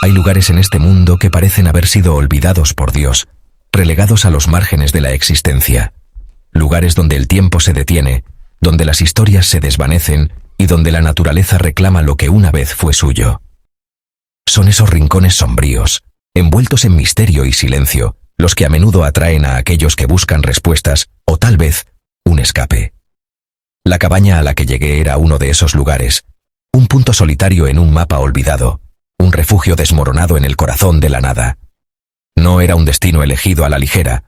Hay lugares en este mundo que parecen haber sido olvidados por Dios, relegados a los márgenes de la existencia. Lugares donde el tiempo se detiene, donde las historias se desvanecen y donde la naturaleza reclama lo que una vez fue suyo. Son esos rincones sombríos, envueltos en misterio y silencio, los que a menudo atraen a aquellos que buscan respuestas o tal vez un escape. La cabaña a la que llegué era uno de esos lugares, un punto solitario en un mapa olvidado, un refugio desmoronado en el corazón de la nada. No era un destino elegido a la ligera,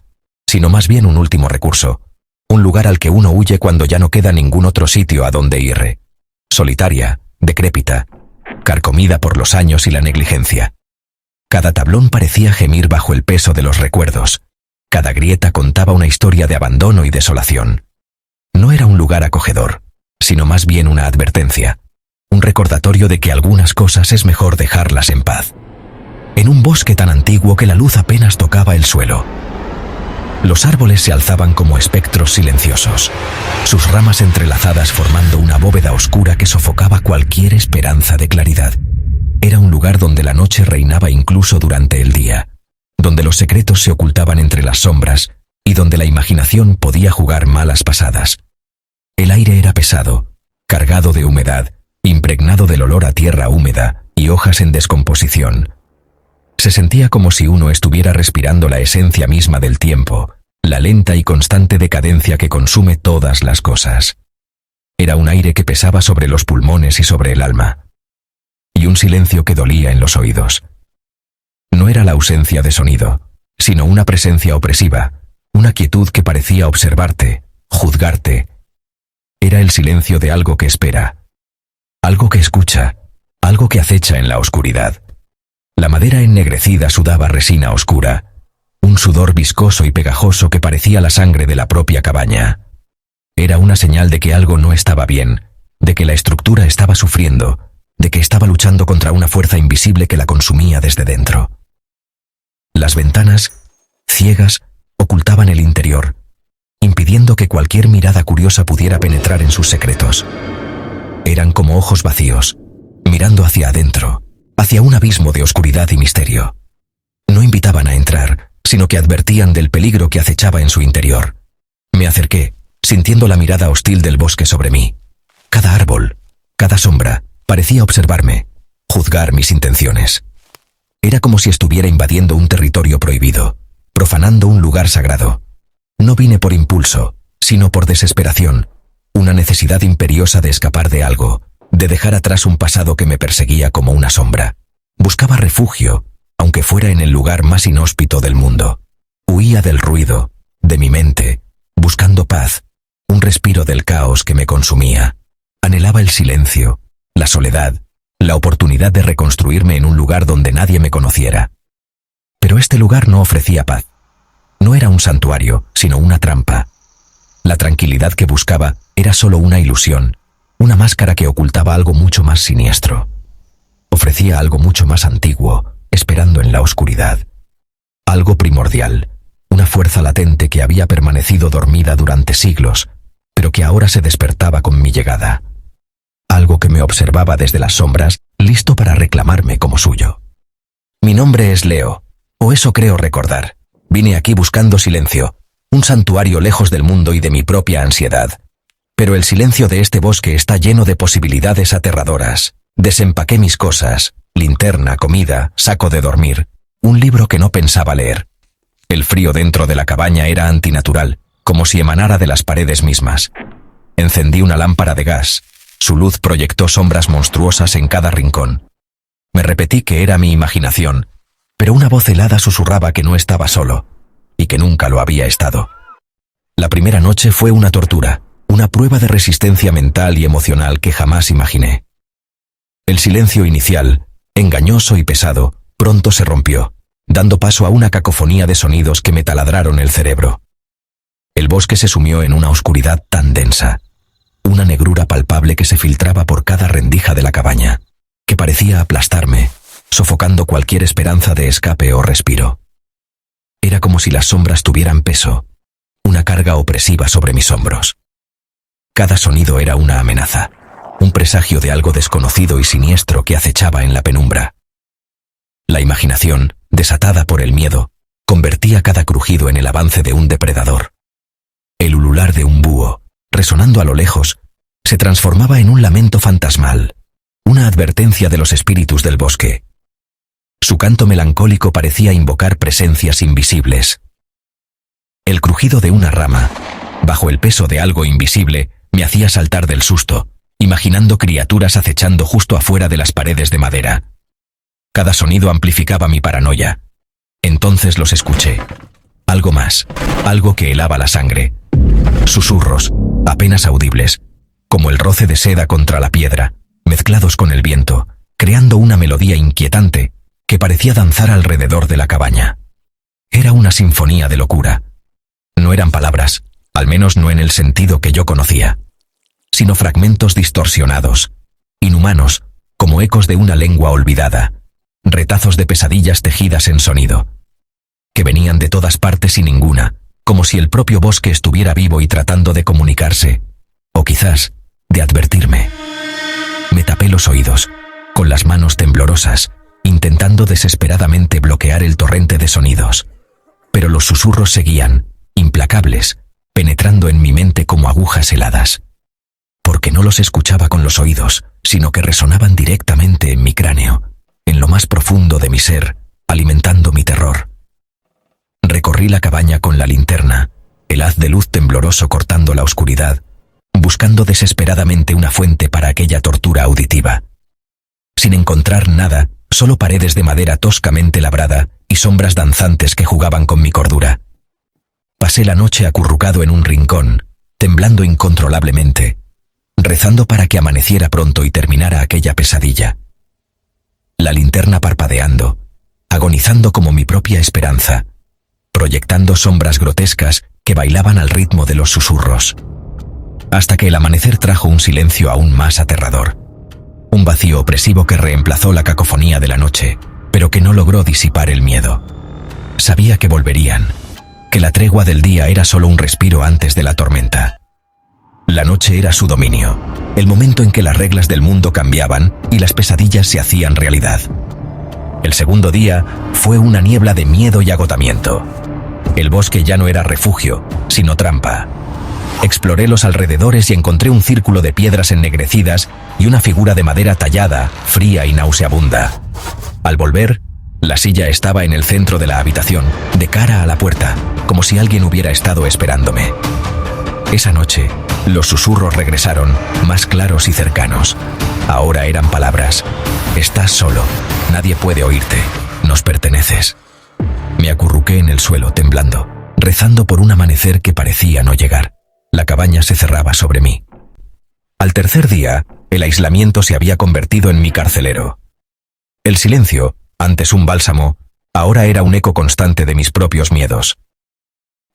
sino más bien un último recurso, un lugar al que uno huye cuando ya no queda ningún otro sitio a donde ir. Solitaria, decrépita, carcomida por los años y la negligencia. Cada tablón parecía gemir bajo el peso de los recuerdos. Cada grieta contaba una historia de abandono y desolación. No era un lugar acogedor, sino más bien una advertencia, un recordatorio de que algunas cosas es mejor dejarlas en paz. En un bosque tan antiguo que la luz apenas tocaba el suelo. Los árboles se alzaban como espectros silenciosos, sus ramas entrelazadas formando una bóveda oscura que sofocaba cualquier esperanza de claridad. Era un lugar donde la noche reinaba incluso durante el día, donde los secretos se ocultaban entre las sombras y donde la imaginación podía jugar malas pasadas. El aire era pesado, cargado de humedad, impregnado del olor a tierra húmeda y hojas en descomposición. Se sentía como si uno estuviera respirando la esencia misma del tiempo, la lenta y constante decadencia que consume todas las cosas. Era un aire que pesaba sobre los pulmones y sobre el alma. Y un silencio que dolía en los oídos. No era la ausencia de sonido, sino una presencia opresiva, una quietud que parecía observarte, juzgarte. Era el silencio de algo que espera, algo que escucha, algo que acecha en la oscuridad. La madera ennegrecida sudaba resina oscura, un sudor viscoso y pegajoso que parecía la sangre de la propia cabaña. Era una señal de que algo no estaba bien, de que la estructura estaba sufriendo, de que estaba luchando contra una fuerza invisible que la consumía desde dentro. Las ventanas, ciegas, ocultaban el interior, impidiendo que cualquier mirada curiosa pudiera penetrar en sus secretos. Eran como ojos vacíos, mirando hacia adentro, hacia un abismo de oscuridad y misterio. No invitaban a entrar, sino que advertían del peligro que acechaba en su interior. Me acerqué, sintiendo la mirada hostil del bosque sobre mí. Cada árbol, cada sombra, parecía observarme, juzgar mis intenciones. Era como si estuviera invadiendo un territorio prohibido, profanando un lugar sagrado. No vine por impulso, sino por desesperación, una necesidad imperiosa de escapar de algo, de dejar atrás un pasado que me perseguía como una sombra. Buscaba refugio, aunque fuera en el lugar más inhóspito del mundo. Huía del ruido, de mi mente, buscando paz, un respiro del caos que me consumía. Anhelaba el silencio, la soledad, la oportunidad de reconstruirme en un lugar donde nadie me conociera. Pero este lugar no ofrecía paz. No era un santuario, sino una trampa. La tranquilidad que buscaba era solo una ilusión, una máscara que ocultaba algo mucho más siniestro. Ofrecía algo mucho más antiguo, esperando en la oscuridad. Algo primordial, una fuerza latente que había permanecido dormida durante siglos, pero que ahora se despertaba con mi llegada. Algo que me observaba desde las sombras, listo para reclamarme como suyo. Mi nombre es Leo, o eso creo recordar. Vine aquí buscando silencio, un santuario lejos del mundo y de mi propia ansiedad. Pero el silencio de este bosque está lleno de posibilidades aterradoras. Desempaqué mis cosas, linterna, comida, saco de dormir, un libro que no pensaba leer. El frío dentro de la cabaña era antinatural, como si emanara de las paredes mismas. Encendí una lámpara de gas. Su luz proyectó sombras monstruosas en cada rincón. Me repetí que era mi imaginación, pero una voz helada susurraba que no estaba solo, y que nunca lo había estado. La primera noche fue una tortura, una prueba de resistencia mental y emocional que jamás imaginé. El silencio inicial, engañoso y pesado, pronto se rompió, dando paso a una cacofonía de sonidos que me taladraron el cerebro. El bosque se sumió en una oscuridad tan densa, una negrura palpable que se filtraba por cada rendija de la cabaña, que parecía aplastarme, sofocando cualquier esperanza de escape o respiro. Era como si las sombras tuvieran peso, una carga opresiva sobre mis hombros. Cada sonido era una amenaza, un presagio de algo desconocido y siniestro que acechaba en la penumbra. La imaginación, desatada por el miedo, convertía cada crujido en el avance de un depredador. El ulular de un búho, resonando a lo lejos, se transformaba en un lamento fantasmal, una advertencia de los espíritus del bosque. Su canto melancólico parecía invocar presencias invisibles. El crujido de una rama, bajo el peso de algo invisible, me hacía saltar del susto, imaginando criaturas acechando justo afuera de las paredes de madera. Cada sonido amplificaba mi paranoia. Entonces los escuché. Algo más, algo que helaba la sangre. Susurros, apenas audibles, como el roce de seda contra la piedra, mezclados con el viento, creando una melodía inquietante que parecía danzar alrededor de la cabaña. Era una sinfonía de locura. No eran palabras, al menos no en el sentido que yo conocía, sino fragmentos distorsionados, inhumanos, como ecos de una lengua olvidada, retazos de pesadillas tejidas en sonido, que venían de todas partes y ninguna, como si el propio bosque estuviera vivo y tratando de comunicarse, o quizás, de advertirme. Me tapé los oídos, con las manos temblorosas, intentando desesperadamente bloquear el torrente de sonidos, pero los susurros seguían, implacables, penetrando en mi mente como agujas heladas. Porque no los escuchaba con los oídos, sino que resonaban directamente en mi cráneo, en lo más profundo de mi ser, alimentando mi terror. Recorrí la cabaña con la linterna, el haz de luz tembloroso cortando la oscuridad, buscando desesperadamente una fuente para aquella tortura auditiva. Sin encontrar nada, solo paredes de madera toscamente labrada y sombras danzantes que jugaban con mi cordura. Pasé la noche acurrucado en un rincón, temblando incontrolablemente, rezando para que amaneciera pronto y terminara aquella pesadilla. La linterna parpadeando, agonizando como mi propia esperanza, proyectando sombras grotescas que bailaban al ritmo de los susurros. Hasta que el amanecer trajo un silencio aún más aterrador. Un vacío opresivo que reemplazó la cacofonía de la noche, pero que no logró disipar el miedo. Sabía que volverían, que la tregua del día era solo un respiro antes de la tormenta. La noche era su dominio, el momento en que las reglas del mundo cambiaban y las pesadillas se hacían realidad. El segundo día fue una niebla de miedo y agotamiento. El bosque ya no era refugio, sino trampa. Exploré los alrededores y encontré un círculo de piedras ennegrecidas y una figura de madera tallada, fría y nauseabunda. Al volver, la silla estaba en el centro de la habitación, de cara a la puerta, como si alguien hubiera estado esperándome. Esa noche, los susurros regresaron, más claros y cercanos. Ahora eran palabras. Estás solo, nadie puede oírte, nos perteneces. Me acurruqué en el suelo temblando, rezando por un amanecer que parecía no llegar. La cabaña se cerraba sobre mí. Al tercer día, el aislamiento se había convertido en mi carcelero. El silencio, antes un bálsamo, ahora era un eco constante de mis propios miedos.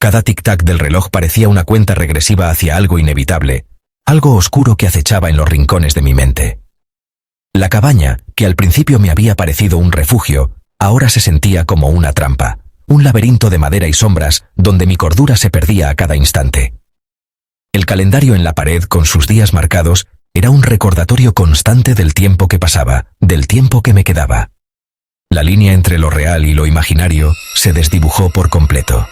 Cada tic-tac del reloj parecía una cuenta regresiva hacia algo inevitable, algo oscuro que acechaba en los rincones de mi mente. La cabaña, que al principio me había parecido un refugio, ahora se sentía como una trampa, un laberinto de madera y sombras donde mi cordura se perdía a cada instante. El calendario en la pared con sus días marcados era un recordatorio constante del tiempo que pasaba, del tiempo que me quedaba. La línea entre lo real y lo imaginario se desdibujó por completo.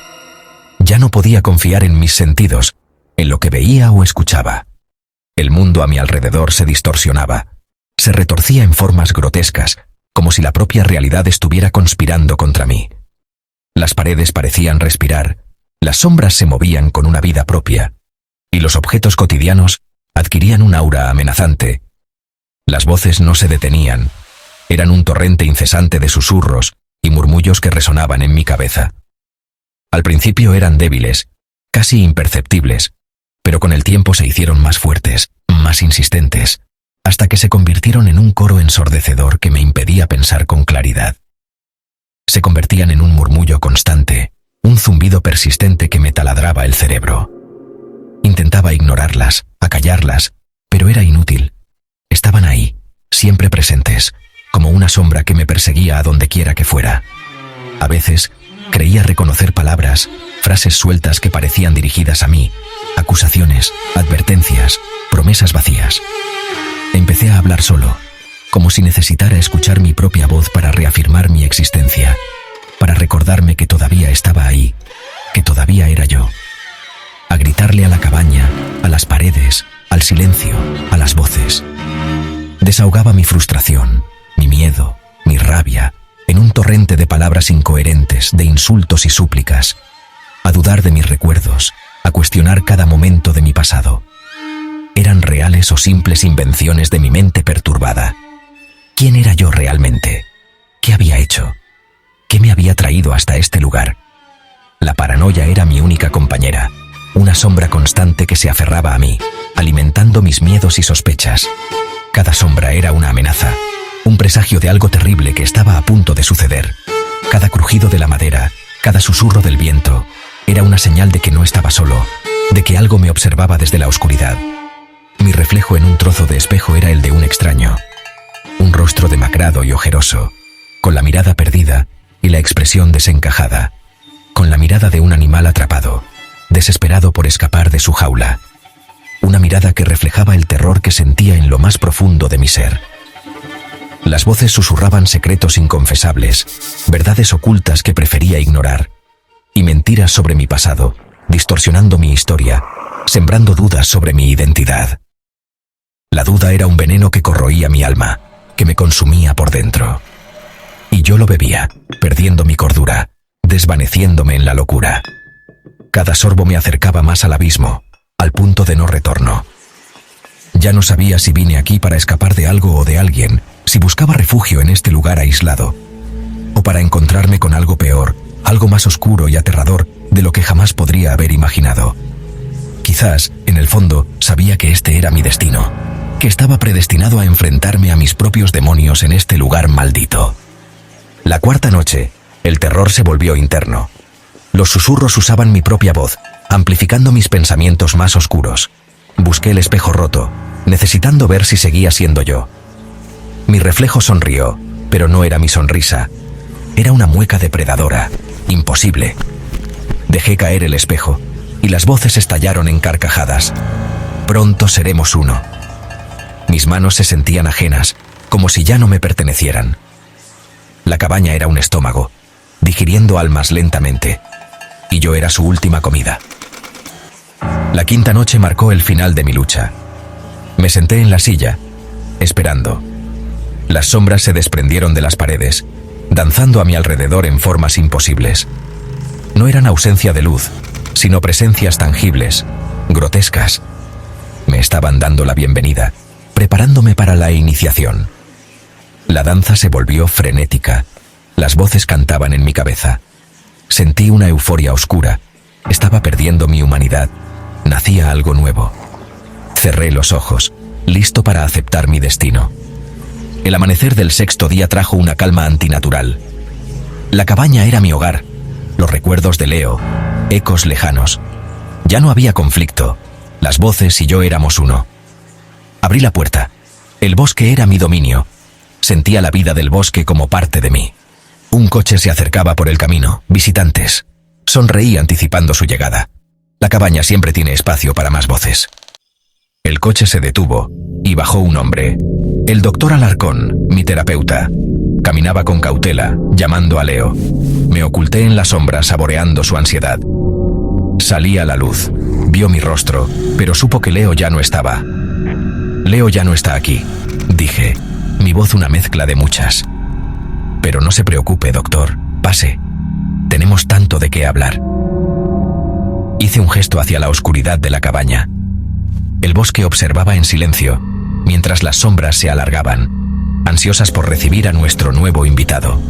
Ya no podía confiar en mis sentidos, en lo que veía o escuchaba. El mundo a mi alrededor se distorsionaba, se retorcía en formas grotescas, como si la propia realidad estuviera conspirando contra mí. Las paredes parecían respirar, las sombras se movían con una vida propia, y los objetos cotidianos adquirían un aura amenazante. Las voces no se detenían, eran un torrente incesante de susurros y murmullos que resonaban en mi cabeza. Al principio eran débiles, casi imperceptibles, pero con el tiempo se hicieron más fuertes, más insistentes, hasta que se convirtieron en un coro ensordecedor que me impedía pensar con claridad. Se convertían en un murmullo constante, un zumbido persistente que me taladraba el cerebro. Intentaba ignorarlas, acallarlas, pero era inútil. Estaban ahí, siempre presentes, como una sombra que me perseguía a donde quiera que fuera. A veces, creía reconocer palabras, frases sueltas que parecían dirigidas a mí, acusaciones, advertencias, promesas vacías. Empecé a hablar solo, como si necesitara escuchar mi propia voz para reafirmar mi existencia, para recordarme que todavía estaba ahí, que todavía era yo. A gritarle a la cabaña, a las paredes, al silencio, a las voces. Desahogaba mi frustración, mi miedo, mi rabia, en un torrente de palabras incoherentes, de insultos y súplicas, a dudar de mis recuerdos, a cuestionar cada momento de mi pasado. ¿Eran reales o simples invenciones de mi mente perturbada? ¿Quién era yo realmente? ¿Qué había hecho? ¿Qué me había traído hasta este lugar? La paranoia era mi única compañera, una sombra constante que se aferraba a mí, alimentando mis miedos y sospechas. Cada sombra era una amenaza, un presagio de algo terrible que estaba a punto de suceder. Cada crujido de la madera, cada susurro del viento, era una señal de que no estaba solo, de que algo me observaba desde la oscuridad. Mi reflejo en un trozo de espejo era el de un extraño, un rostro demacrado y ojeroso, con la mirada perdida y la expresión desencajada, con la mirada de un animal atrapado, desesperado por escapar de su jaula. Una mirada que reflejaba el terror que sentía en lo más profundo de mi ser. Las voces susurraban secretos inconfesables, verdades ocultas que prefería ignorar, y mentiras sobre mi pasado, distorsionando mi historia, sembrando dudas sobre mi identidad. La duda era un veneno que corroía mi alma, que me consumía por dentro. Y yo lo bebía, perdiendo mi cordura, desvaneciéndome en la locura. Cada sorbo me acercaba más al abismo, al punto de no retorno. Ya no sabía si vine aquí para escapar de algo o de alguien, si buscaba refugio en este lugar aislado, o para encontrarme con algo peor, algo más oscuro y aterrador de lo que jamás podría haber imaginado. Quizás, en el fondo, sabía que este era mi destino, que estaba predestinado a enfrentarme a mis propios demonios en este lugar maldito. La cuarta noche, el terror se volvió interno. Los susurros usaban mi propia voz, amplificando mis pensamientos más oscuros. Busqué el espejo roto, necesitando ver si seguía siendo yo. Mi reflejo sonrió, pero no era mi sonrisa. Era una mueca depredadora, imposible. Dejé caer el espejo, y las voces estallaron en carcajadas. Pronto seremos uno. Mis manos se sentían ajenas, como si ya no me pertenecieran. La cabaña era un estómago, digiriendo almas lentamente, y yo era su última comida. La quinta noche marcó el final de mi lucha. Me senté en la silla, esperando. Las sombras se desprendieron de las paredes, danzando a mi alrededor en formas imposibles. No eran ausencia de luz, sino presencias tangibles, grotescas. Me estaban dando la bienvenida, preparándome para la iniciación. La danza se volvió frenética. Las voces cantaban en mi cabeza. Sentí una euforia oscura. Estaba perdiendo mi humanidad. Nacía algo nuevo. Cerré los ojos, listo para aceptar mi destino. El amanecer del sexto día trajo una calma antinatural. La cabaña era mi hogar. Los recuerdos de Leo, ecos lejanos. Ya no había conflicto. Las voces y yo éramos uno. Abrí la puerta. El bosque era mi dominio. Sentía la vida del bosque como parte de mí. Un coche se acercaba por el camino. Visitantes. Sonreí anticipando su llegada. La cabaña siempre tiene espacio para más voces. El coche se detuvo y bajó un hombre. El doctor Alarcón, mi terapeuta. Caminaba con cautela, llamando a Leo. Me oculté en la sombra saboreando su ansiedad. Salí a la luz. Vio mi rostro, pero supo que Leo ya no estaba. Leo ya no está aquí, dije, mi voz una mezcla de muchas. Pero no se preocupe, doctor, pase. Tenemos tanto de qué hablar. Hice un gesto hacia la oscuridad de la cabaña. El bosque observaba en silencio, mientras las sombras se alargaban, ansiosas por recibir a nuestro nuevo invitado.